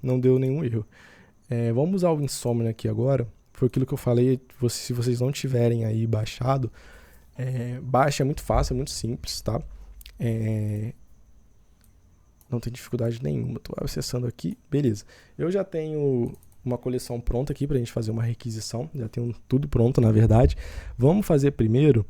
não deu nenhum erro. Vamos usar o Insomnia aqui agora. Foi aquilo que eu falei, se vocês não tiverem aí baixado, baixa, é muito fácil, é muito simples, tá? Não tem dificuldade nenhuma, estou acessando aqui, beleza. Eu já tenho uma coleção pronta aqui para a gente fazer uma requisição, já tenho tudo pronto, na verdade. Vamos fazer primeiro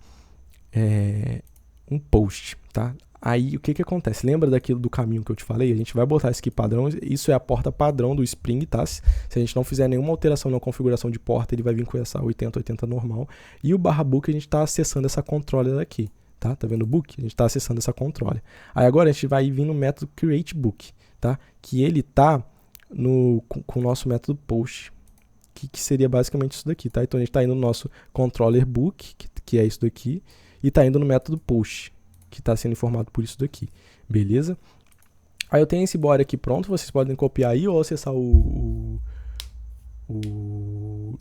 um post, tá? Aí o que acontece? Lembra daquilo do caminho que eu te falei? A gente vai botar isso aqui padrão, isso é a porta padrão do Spring, tá? Se a gente não fizer nenhuma alteração na configuração de porta, ele vai vir com essa 8080 normal. E o /book a gente está acessando essa controller aqui, tá? Tá vendo o book? A gente está acessando essa controller. Aí agora a gente vai vir no método createBook, tá? Que ele tá com o nosso método post, que seria basicamente isso daqui, tá? Então a gente está indo no nosso controller book, que é isso daqui, e está indo no método post, que está sendo informado por isso daqui, beleza? Aí eu tenho esse body aqui pronto, vocês podem copiar aí ou acessar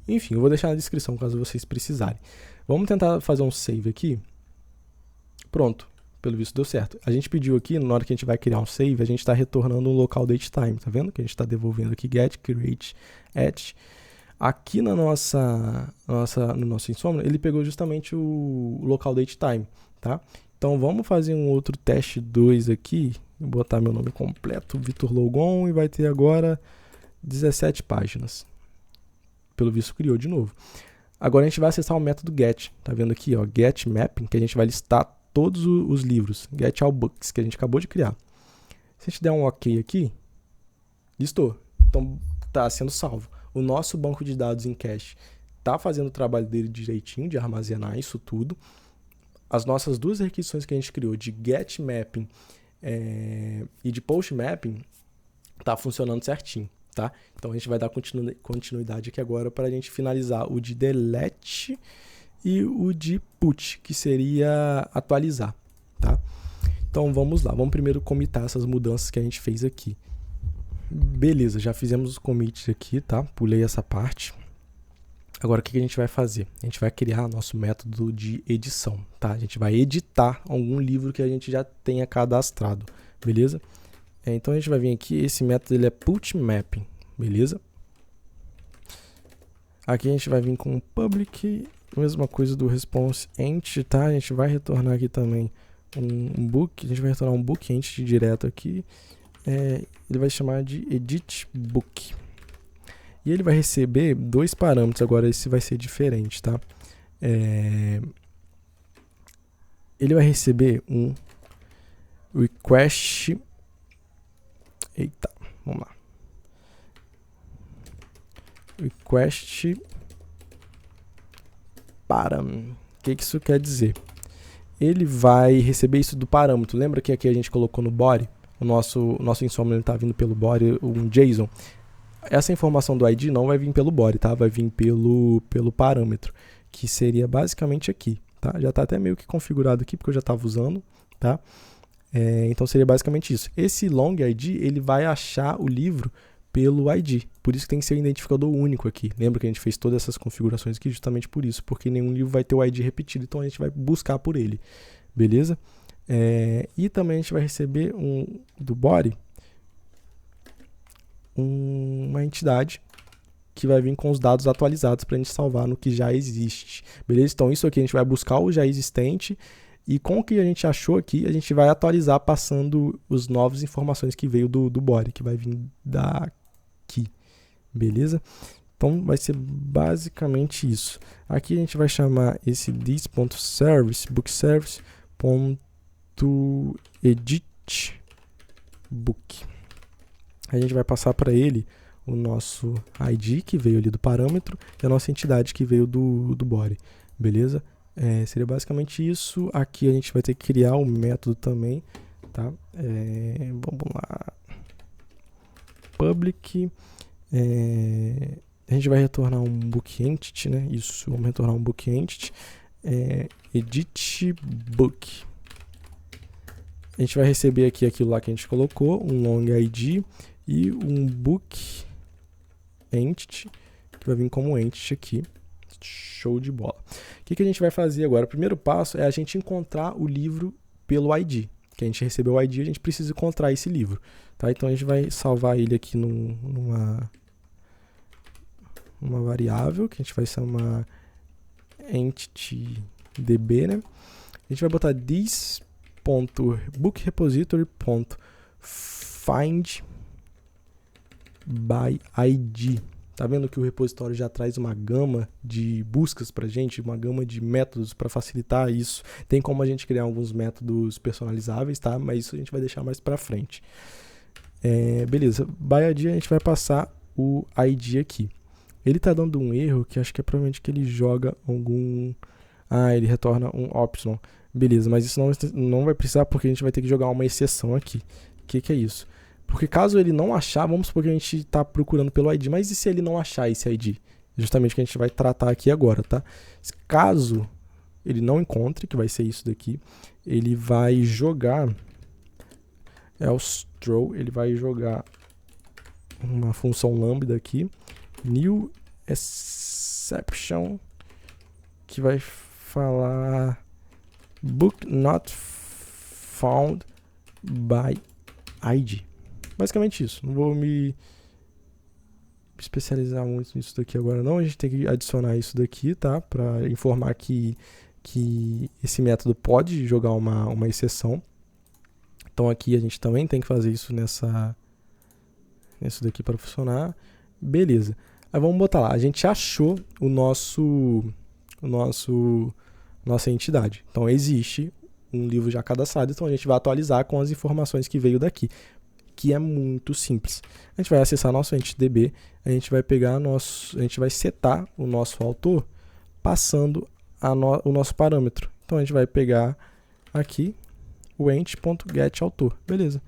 enfim, eu vou deixar na descrição caso vocês precisarem. Vamos tentar fazer um save aqui. Pronto, pelo visto deu certo. A gente pediu aqui, na hora que a gente vai criar um save, a gente está retornando um local date time, tá vendo? Que a gente está devolvendo aqui get, create, add. Aqui no nosso Insomnia, ele pegou justamente o local date time, tá? Então vamos fazer um outro teste 2 aqui, vou botar meu nome completo, Vitor Logon, e vai ter agora 17 páginas. Pelo visto criou de novo. Agora a gente vai acessar o método get, tá vendo aqui, ó, get mapping, que a gente vai listar todos os livros, get all books, que a gente acabou de criar. Se a gente der um ok aqui, listou, então tá sendo salvo. O nosso banco de dados em cache tá fazendo o trabalho dele direitinho, de armazenar isso tudo. As nossas duas requisições que a gente criou de get mapping e de post mapping tá funcionando certinho, tá? Então a gente vai dar continuidade aqui agora para a gente finalizar o de delete e o de put, que seria atualizar, tá? Então vamos lá, vamos primeiro commitar essas mudanças que a gente fez aqui. Beleza, já fizemos os commits aqui, tá? Pulei essa parte. Agora o que a gente vai fazer? A gente vai criar nosso método de edição, tá? A gente vai editar algum livro que a gente já tenha cadastrado, beleza? Então a gente vai vir aqui, esse método ele é put mapping, beleza? Aqui a gente vai vir com public, mesma coisa do response entity, tá? A gente vai retornar aqui também um book, a gente vai retornar um book entity direto aqui, ele vai chamar de edit book. E ele vai receber dois parâmetros, agora esse vai ser diferente, tá? Ele vai receber um request, vamos lá, request param. O que isso quer dizer? Ele vai receber isso do parâmetro. Lembra que aqui a gente colocou no body? O nosso insomnia está vindo pelo body, um JSON. Essa informação do ID não vai vir pelo body, tá? Vai vir pelo parâmetro, que seria basicamente aqui, tá? Já está até meio que configurado aqui, porque eu já estava usando, tá? Então seria basicamente isso. Esse long ID, ele vai achar o livro pelo ID. Por isso que tem que ser um identificador único aqui. Lembra que a gente fez todas essas configurações aqui justamente por isso, porque nenhum livro vai ter o ID repetido, então a gente vai buscar por ele, beleza? E também a gente vai receber do body uma entidade que vai vir com os dados atualizados para a gente salvar no que já existe, beleza? Então isso aqui a gente vai buscar o já existente e com o que a gente achou aqui, a gente vai atualizar passando as novas informações que veio do body, que vai vir daqui, beleza? Então vai ser basicamente isso. Aqui a gente vai chamar esse this.service, bookservice.edit book. A gente vai passar para ele o nosso ID, que veio ali do parâmetro, e a nossa entidade, que veio do body, beleza? Seria basicamente isso. Aqui a gente vai ter que criar um método também, tá? Vamos lá. Public. A gente vai retornar um book entity, né? Isso, vamos retornar um book entity. Edit book. A gente vai receber aqui aquilo lá que a gente colocou, um long ID e um book entity, que vai vir como entity aqui. Show de bola. O que a gente vai fazer agora? O primeiro passo é a gente encontrar o livro pelo ID. Que a gente recebeu o ID, a gente precisa encontrar esse livro. Tá? Então a gente vai salvar ele aqui numa variável, que a gente vai chamar entity_db, né? A gente vai botar this.bookrepository.find by ID. Tá vendo que o repositório já traz uma gama de buscas pra gente, uma gama de métodos para facilitar isso. Tem como a gente criar alguns métodos personalizáveis, tá? Mas isso a gente vai deixar mais pra frente. Beleza, by ID a gente vai passar o ID aqui. Ele tá dando um erro que acho que é provavelmente que ele joga algum... ele retorna um optional. Beleza, mas isso não vai precisar porque a gente vai ter que jogar uma exceção aqui. O que é isso? Porque caso ele não achar, vamos supor que a gente está procurando pelo ID, mas e se ele não achar esse ID? Justamente o que a gente vai tratar aqui agora, tá? Caso ele não encontre, que vai ser isso daqui, ele vai jogar else throw, ele vai jogar uma função lambda aqui, new exception, que vai falar book not found by ID. Basicamente isso. Não vou me especializar muito nisso daqui agora não. A gente tem que adicionar isso daqui, tá? Para informar que esse método pode jogar uma exceção. Então aqui a gente também tem que fazer isso nisso daqui para funcionar. Beleza. Aí vamos botar lá. A gente achou nossa entidade. Então existe um livro já cadastrado, então a gente vai atualizar com as informações que veio daqui, que é muito simples. A gente vai acessar nosso entity_db, a gente vai pegar a gente vai setar o nosso autor passando o nosso parâmetro. Então a gente vai pegar aqui o ent.getAutor, beleza?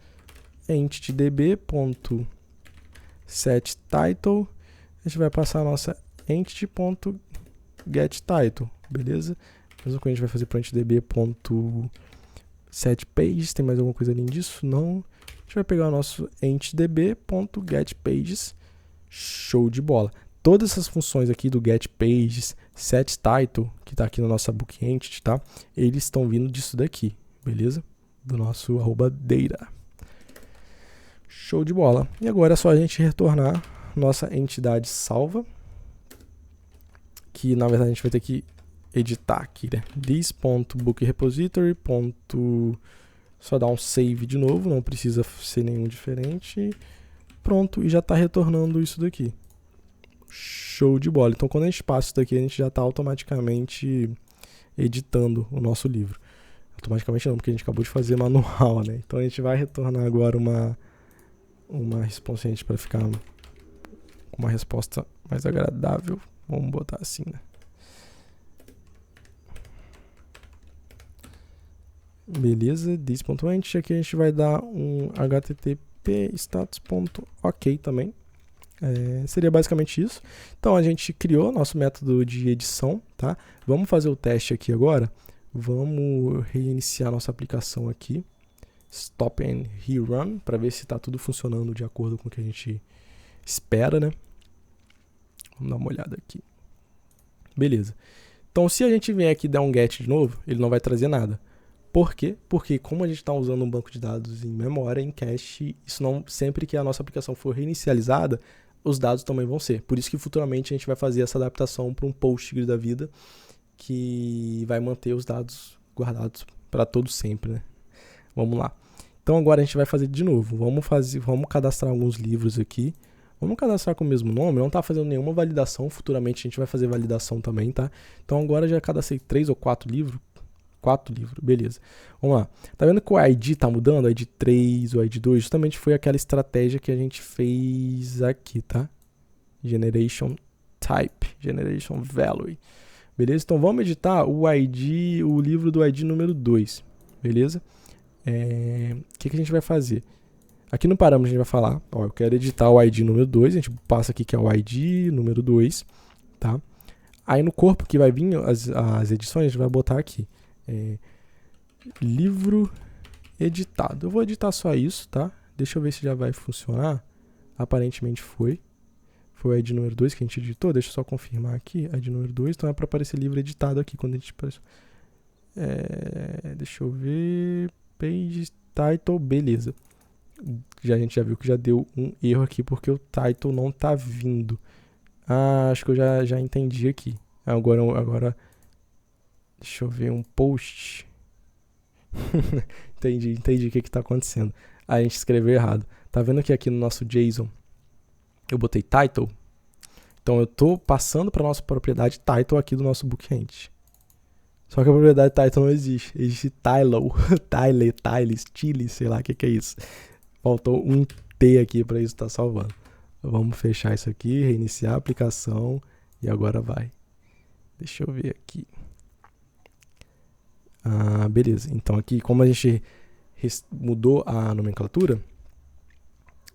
entity_db.setTitle, a gente vai passar a nossa entity.getTitle, beleza? Mesma coisa a gente vai fazer para o entity_db.setPages. Tem mais alguma coisa além disso? Não. A gente vai pegar o nosso entity_db.getPages. Show de bola. Todas essas funções aqui do getPages, setTitle, que está aqui na nossa book entity, tá? Eles estão vindo disso daqui, beleza? Do nosso @data. Show de bola. E agora é só a gente retornar nossa entidade salva, que na verdade a gente vai ter que editar aqui, né? This.bookrepository. Só dar um save de novo, não precisa ser nenhum diferente. Pronto, e já está retornando isso daqui. Show de bola. Então, quando a gente passa isso daqui, a gente já está automaticamente editando o nosso livro. Automaticamente não, porque a gente acabou de fazer manual, né? Então, a gente vai retornar agora uma resposta para ficar com uma resposta mais agradável. Vamos botar assim, né? Beleza, this.ent. Aqui a gente vai dar um http status.ok também. Seria basicamente isso. Então a gente criou nosso método de edição, tá? Vamos fazer o teste aqui agora. Vamos reiniciar nossa aplicação aqui. Stop and rerun, para ver se está tudo funcionando de acordo com o que a gente espera, né? Vamos dar uma olhada aqui. Beleza. Então se a gente vier aqui e dar um get de novo, ele não vai trazer nada. Por quê? Porque como a gente está usando um banco de dados em memória, em cache, isso não, sempre que a nossa aplicação for reinicializada, os dados também vão ser. Por isso que futuramente a gente vai fazer essa adaptação para um Postgre da vida, que vai manter os dados guardados para todo sempre, né? Vamos lá. Então agora a gente vai fazer de novo. Vamos cadastrar alguns livros aqui. Vamos cadastrar com o mesmo nome, não está fazendo nenhuma validação. Futuramente a gente vai fazer validação também, tá? Então agora já cadastrei 3 ou 4 livros. 4 livros, beleza. Vamos lá. Tá vendo que o ID tá mudando? O ID 3, o ID 2, justamente foi aquela estratégia que a gente fez aqui, tá? Generation Type, Generation Value. Beleza? Então vamos editar o livro do ID número 2. Beleza? O que a gente vai fazer? Aqui no parâmetro a gente vai falar, ó, eu quero editar o ID número 2, a gente passa aqui que é o ID número 2, tá? Aí no corpo que vai vir as edições, a gente vai botar aqui. Livro editado. Eu vou editar só isso, tá? Deixa eu ver se já vai funcionar. Aparentemente foi. Foi o ID número 2 que a gente editou. Deixa eu só confirmar aqui. ID número 2. Então é para aparecer livro editado aqui quando a gente... deixa eu ver. Page title. Beleza. A gente já viu que já deu um erro aqui porque o title não tá vindo. Acho que eu já entendi aqui. Agora deixa eu ver um post. Entendi o que está acontecendo. A gente escreveu errado. Tá vendo que aqui no nosso JSON eu botei title? Então eu tô passando para nossa propriedade title aqui do nosso bookend. Só que a propriedade title não existe. Existe tile, style, sei lá o que é isso. Faltou um T aqui para isso estar salvando. Vamos fechar isso aqui, reiniciar a aplicação e agora vai. Deixa eu ver aqui. Beleza. Então aqui, como a gente mudou a nomenclatura,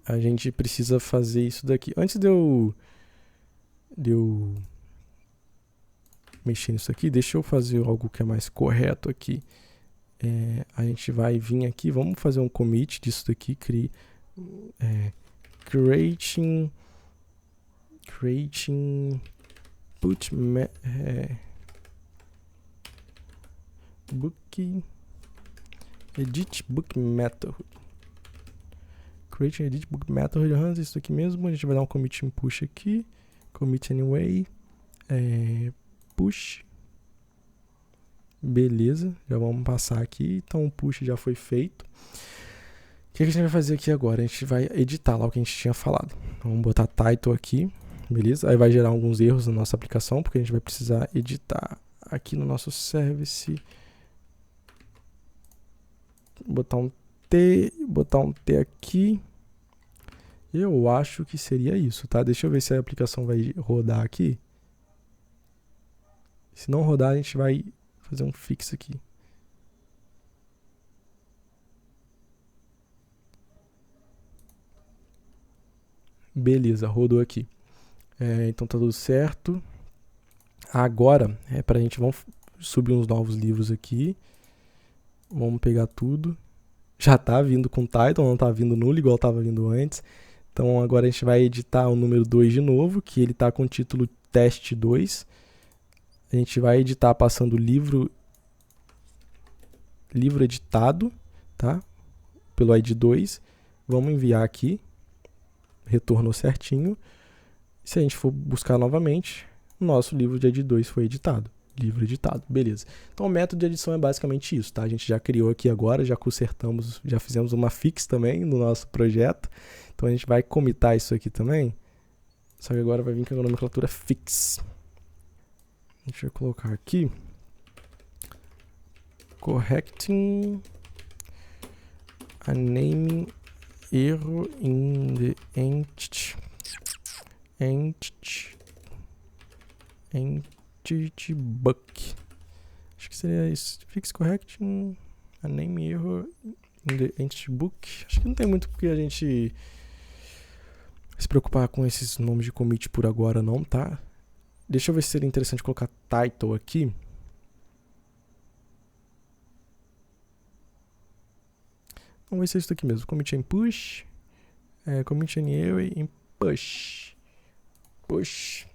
a gente precisa fazer isso daqui. Antes de eu mexer nisso aqui, deixa eu fazer algo que é mais correto aqui. A gente vai vir aqui, vamos fazer um commit disso daqui, creating edit book method. Create edit book method, isso aqui mesmo. A gente vai dar um commit em push aqui. Commit anyway. Push. Beleza, já vamos passar aqui. Então o push já foi feito. O que a gente vai fazer aqui agora? A gente vai editar lá o que a gente tinha falado. Vamos botar title aqui. Beleza? Aí vai gerar alguns erros na nossa aplicação, porque a gente vai precisar editar aqui no nosso service. Botar um T aqui. Eu acho que seria isso, tá? Deixa eu ver se a aplicação vai rodar aqui. Se não rodar, a gente vai fazer um fix aqui. Beleza, rodou aqui. Então tá tudo certo. Agora, pra gente, vamos subir uns novos livros aqui. Vamos pegar tudo. Já tá vindo com title, não tá vindo nulo igual tava vindo antes. Então agora a gente vai editar o número 2 de novo, que ele tá com o título teste 2. A gente vai editar passando livro editado, tá? Pelo ID 2. Vamos enviar aqui. Retornou certinho. Se a gente for buscar novamente, o nosso livro de ID 2 foi editado. livro editado, beleza. Então o método de edição é basicamente isso, tá? A gente já criou aqui agora, já consertamos, já fizemos uma fix também no nosso projeto. Então a gente vai commitar isso aqui também, só que agora vai vir com a nomenclatura fix. A gente vai colocar aqui correcting a naming error in the entity book. Acho que seria isso. Fix correcting a name error in the entity book. Acho que não tem muito porque a gente se preocupar com esses nomes de commit por agora não, tá? Deixa eu ver se seria interessante colocar title aqui. Vamos ver se é isso aqui mesmo. Commit em push. Commit em error em push. Push.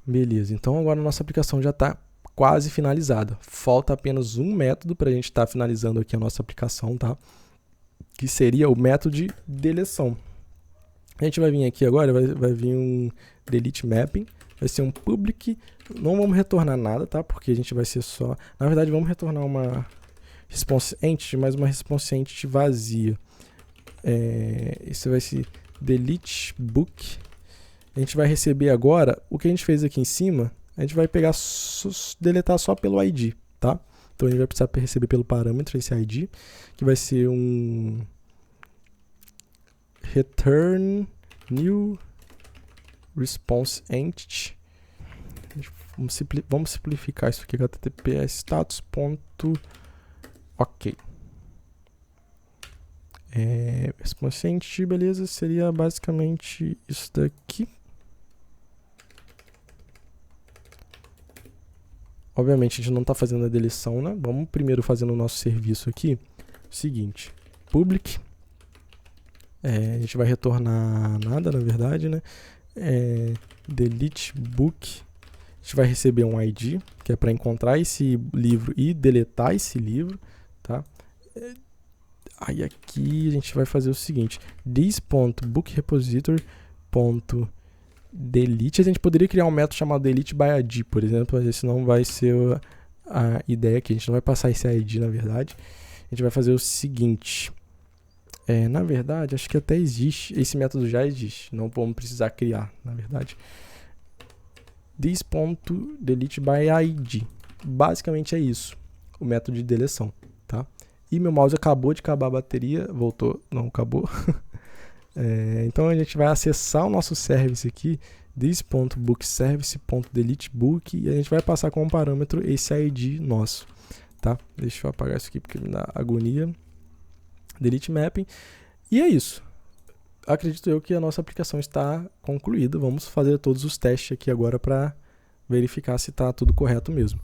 Beleza, então agora a nossa aplicação já está quase finalizada. Falta apenas um método para a gente estar finalizando aqui a nossa aplicação, tá? Que seria o método de deleção. A gente vai vir aqui agora, vai vir um delete mapping, vai ser um public, não vamos retornar nada, tá? Porque a gente vai ser só... Na verdade, vamos retornar uma response entity, mas uma response entity vazia. Esse vai ser delete book. A gente vai receber agora o que a gente fez aqui em cima, a gente vai pegar, deletar só pelo ID, tá? Então a gente vai precisar receber pelo parâmetro esse ID, que vai ser um return new response entity. Vamos simplificar isso aqui, http status.ok. Response entity, beleza, seria basicamente isso daqui. Obviamente a gente não está fazendo a deleção, né? Vamos primeiro fazendo o nosso serviço aqui. Seguinte, public. A gente vai retornar nada, na verdade, né? Delete book. A gente vai receber um ID, que é para encontrar esse livro e deletar esse livro, tá? Aí aqui a gente vai fazer o seguinte, this.bookrepository.delete. A gente poderia criar um método chamado delete by ID, por exemplo, mas esse não vai ser a ideia aqui. A gente não vai passar esse ID, na verdade. A gente vai fazer o seguinte. Na verdade, acho que até existe. Esse método já existe. Não vamos precisar criar, na verdade. This.delete by ID. Basicamente é isso. O método de deleção, tá? E meu mouse acabou de acabar a bateria. Voltou. Não, acabou. Então a gente vai acessar o nosso service aqui. This.bookservice.deleteBook. E a gente vai passar como parâmetro esse ID nosso, tá? Deixa eu apagar isso aqui porque me dá agonia. Delete mapping. E é isso. Acredito eu que a nossa aplicação está concluída. Vamos fazer todos os testes aqui agora para verificar se está tudo correto mesmo.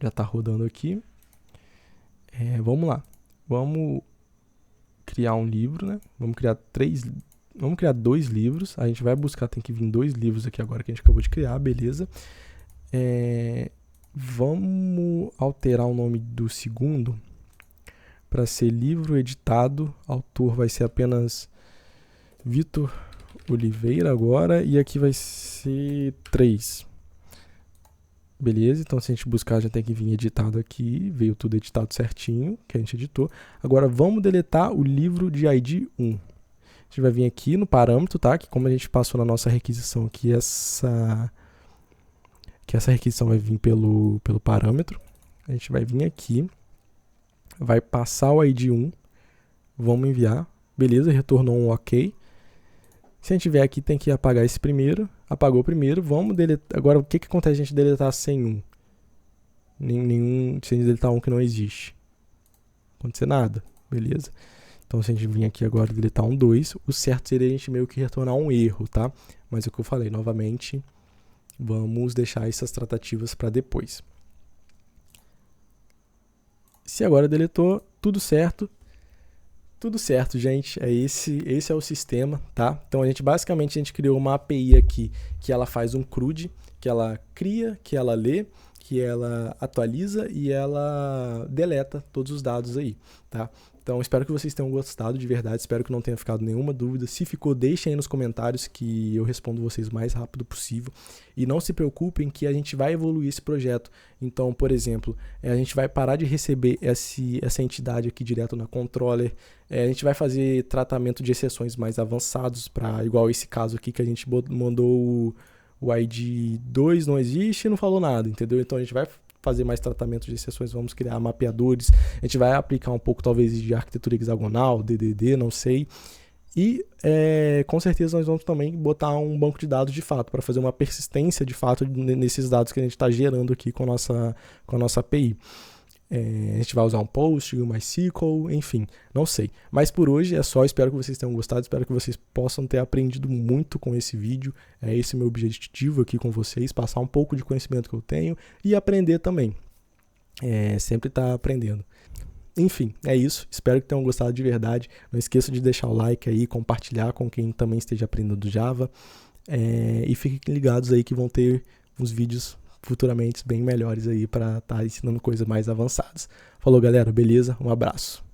Já está rodando aqui. Vamos lá. Vamos criar um livro, né? Vamos criar 2 livros. A gente vai buscar, tem que vir 2 livros aqui agora que a gente acabou de criar, beleza. Vamos alterar o nome do segundo para ser livro editado. Autor vai ser apenas Vitor Oliveira agora. E aqui vai ser 3. Beleza, então se a gente buscar já tem que vir editado aqui. Veio tudo editado certinho, que a gente editou. Agora vamos deletar o livro de ID 1. A gente vai vir aqui no parâmetro, tá? Que como a gente passou na nossa requisição aqui, essa requisição vai vir pelo parâmetro. A gente vai vir aqui, vai passar o ID 1, vamos enviar. Beleza, retornou um OK. Se a gente vier aqui, tem que apagar esse primeiro. Apagou o primeiro, vamos deletar. Agora, o que acontece se a gente deletar sem um? Se a gente deletar um que não existe. Não acontecer nada, beleza? Então, se a gente vir aqui agora e deletar um 2, o certo seria a gente meio que retornar um erro, tá? Mas é o que eu falei, novamente, vamos deixar essas tratativas para depois. Se agora deletou, tudo certo. Tudo certo, gente. Esse é o sistema, tá? Então basicamente a gente criou uma API aqui que ela faz um CRUD, que ela cria, que ela lê, que ela atualiza e ela deleta todos os dados aí, tá? Então espero que vocês tenham gostado de verdade, espero que não tenha ficado nenhuma dúvida. Se ficou, deixem aí nos comentários que eu respondo vocês o mais rápido possível. E não se preocupem que a gente vai evoluir esse projeto. Então, por exemplo, a gente vai parar de receber essa entidade aqui direto na controller. A gente vai fazer tratamento de exceções mais avançados, para igual esse caso aqui que a gente mandou o ID 2 não existe e não falou nada, entendeu? Então a gente vai fazer mais tratamento de exceções, vamos criar mapeadores, a gente vai aplicar um pouco talvez de arquitetura hexagonal, DDD, não sei. E com certeza nós vamos também botar um banco de dados de fato, para fazer uma persistência de fato nesses dados que a gente está gerando aqui com a nossa API. A gente vai usar um Post, um MySQL, enfim, não sei. Mas por hoje é só, espero que vocês tenham gostado, espero que vocês possam ter aprendido muito com esse vídeo. É esse o meu objetivo aqui com vocês, passar um pouco de conhecimento que eu tenho e aprender também. Sempre estar aprendendo. Enfim, é isso. Espero que tenham gostado de verdade. Não esqueça de deixar o like aí, compartilhar com quem também esteja aprendendo Java. E fiquem ligados aí que vão ter uns vídeos futuramente bem melhores aí para estar ensinando coisas mais avançadas. Falou, galera, beleza? Um abraço.